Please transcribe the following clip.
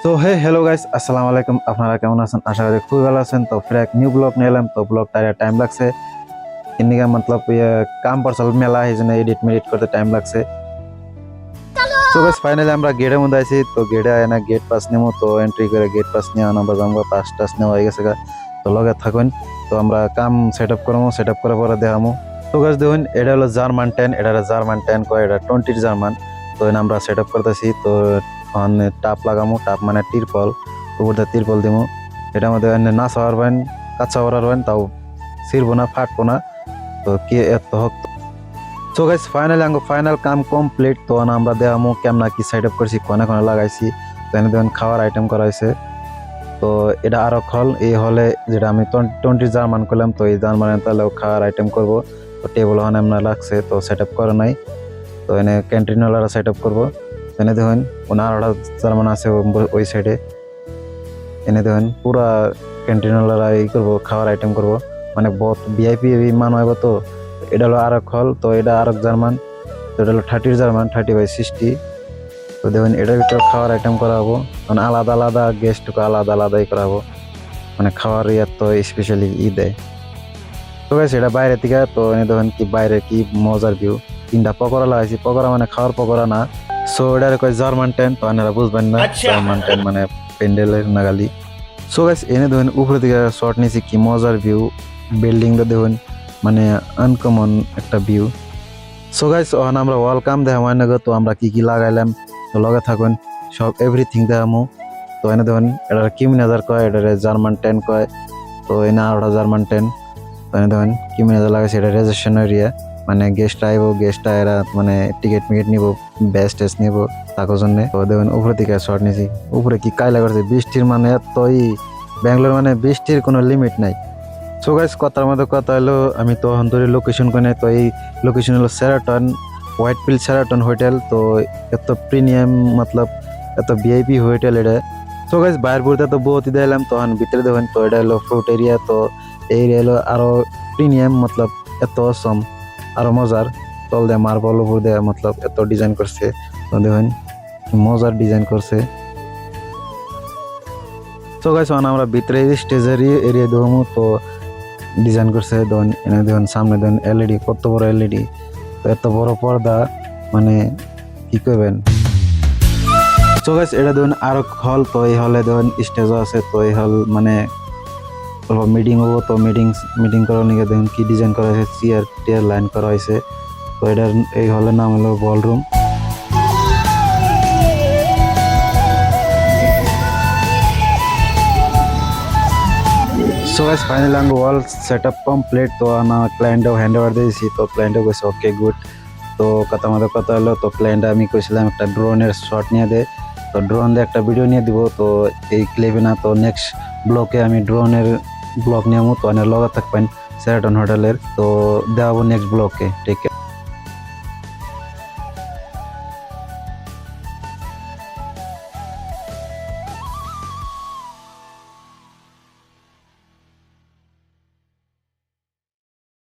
তো হে hello guys আসসালামু আলাইকুম। আপনারা কেমন আছেন? আশা করি খুব ভালো আছেন। তো फिर एक न्यू ब्लॉग নিয়ে এলাম। তো ব্লগটা টাইম লাগছে इनका मतलब ये काम पर चल मेला है जने एडिट मेडिट करते टाइम লাগছে। সো গাইস ফাইনালি আমরা গেটের মধ্যে আইছি। তো গেটে আয় না গেট পাস নেমো তো এন্ট্রি করে গেট পাস নিয়ে আনা বাজামগো পাস টাস নেওয়া হয়ে গেছে গা। তো লগে থাকুন। তো আমরা কাম সেটআপ করবো সেটআপ করার পরে দেখামু। তো গাইস দেখুন এটা হলো জার্মান 10 এটা হলো জার্মান 10 কয় এটা 20 জার্মান। তো এনে আমরা সেটআপ করতেছি। তো টাপ লাগামু টাপ মানে তিরপল উপর দিয়ে তিরপল দিমু। এটা মধ্যে না সাওয়ারবেন কাঁচা সাওয়ারবেন তাও ছিড়বো না ফাটবো না। তো কে এত হোক। সো গাইস ফাইনালি আঙ্গো ফাইনাল কাম কমপ্লিট। তো আমরা দেখামু কেমন কি সেটআপ করছি কোনে কোনে লাগাইছি। তো এনে দেখুন খাওয়ার আইটেম করা হয়েছে। তো এটা আরো হল এই হলে যেটা আমি 20 জার্মান করলাম। তো এই জার্মানে তাহলে খাওয়ার আইটেম করব। তো টেবিল ওখানে আমরা লাগছে তো সেটআপ করে নাই। তো এনে ক্যান্টিন ওয়ালারা সেটআপ করবো। এনে দেখুন ওনার ওটা জার্মান আছে ওই সাইডে। এনে দেখুন পুরা ক্যান্টিন ওয়ালারা এই করবো খাওয়ার আইটেম করব। মানে বহুত ভিআইপি মান হইব। তো এটা হলো আরক হল। তো এটা আরক জার্মান। তো এটা হলো 30 জার্মান 30/60। তো দেখুন এটার ভিতরে খাওয়ার আইটেম করা হবো। মানে আলাদা আলাদা গেস্টকে আলাদা আলাদাই করা হবো। মানে খাওয়ার ইয়ার তো স্পেশালি দেয়। তো গাইস এটা বাইরে থেকে। তো এনে দেখুন কি বাইরে কি মজার ভিউ। তিনটা পকোড়া লাগাইছি পকোড়া মানে খাওয়ার পকোড়া না। সো এটা কয় জার্মান 10 তো আপনারা বুঝবেন না জার্মান 10 মানে প্যান্ডেলের নাগালি। সো গাইস এনে দেখুন উপরে থেকে শর্ট নিয়েছি কি মজার ভিউ। বিল্ডিংটা দেখুন মানে আনকমন একটা ভিউ। সো গাইস ওখানে আমরা ওয়েলকাম দেখামাই না। তো আমরা কি কি লাগাইলাম তো লগে থাকুন সব এভরিথিং দেখামু। তো এনে দেখুন এটা কিমিনাজার কয় এটা জার্মান 10 কয়। তো এনে আরোটা জার্মান 10। তো এনে দেখুন কিমিনাজার লাগাইছে এটা রেজিস্ট্রেশন এরিয়া। মানে গেস্ট আইব গেস্ট এরা মানে টিকিট মিকেট নিব ব্যাস টেস্ট নিব তার জন্য। তো দেখুন উপরে থেকে শর্ট নিয়েছি উপরে কি কাইলা করছে বৃষ্টির মানে এতই ব্যাঙ্গালোর মানে বৃষ্টির কোনো লিমিট নাই। সো গাইস কথার মধ্যে কথা হলো আমি তো অন্তরে লোকেশন কোনে। তো এই লোকেশন হলো সেরাটন হোয়াইট পিল সেরাটন হোটেল। তো এত প্রিমিয়াম মতলব এত ভিআইপি হোটেল এটা। সো গাইস বাইরে বুড়তে তো বহুত দিলাম তখন ভিতরে দেখেন। তো এটা হলো ফ্রুট এরিয়া। তো এই হলো আরো প্রিমিয়াম মতলব এত অসম আরো মজার। তল দিয়ে মার্বল উপর দিয়ে মতলব এত ডিজাইন করছে। তো দেখেন মজার ডিজাইন করছে। তো গাইস আমরা ভিতরে স্টেজের এরিয়া দেবো। তো ডিজাইন করছে দেখুন এনে দেখুন সামনে দেখুন এলইডি কত বড় এলইডি। তো এত বড় পর্দা মানে কি করবেন। তো গাইস এটা দেখুন আরো হল। তো এই হলে দেখুন স্টেজও আছে। তো এই হল মানে মিটিং হবো। তো মিটিং করার নিয়ে দেখুন কি ডিজাইন করা হয়েছে চেয়ার টিয়ার লাইন করা হয়েছে। তো এটার এই হলের নাম হলো বলরুম। সো গাইস ফাইনালি আঙ্গো ওয়াল সেটআপ কমপ্লিট। তো না ক্লায়েন্টও হ্যান্ড ওভার দিয়েছি। তো ক্লায়েন্টও কইছে ওকে গুড। তো কথা মতো কথা হলো। তো ক্লায়েন্ট আমি কইছিলাম একটা ড্রোনের শট নিয়ে দে। তো ড্রোন দিয়ে একটা ভিডিও নিয়ে দিব। তো এই ক্লিপে না তো নেক্সট ব্লকে আমি ড্রোনের ব্লগ নিয়ে তো লগে থাকবেন সেরাটন হোটেলের। তো দেওয়াবো নেক্সট ব্লকে ঠিক আছে।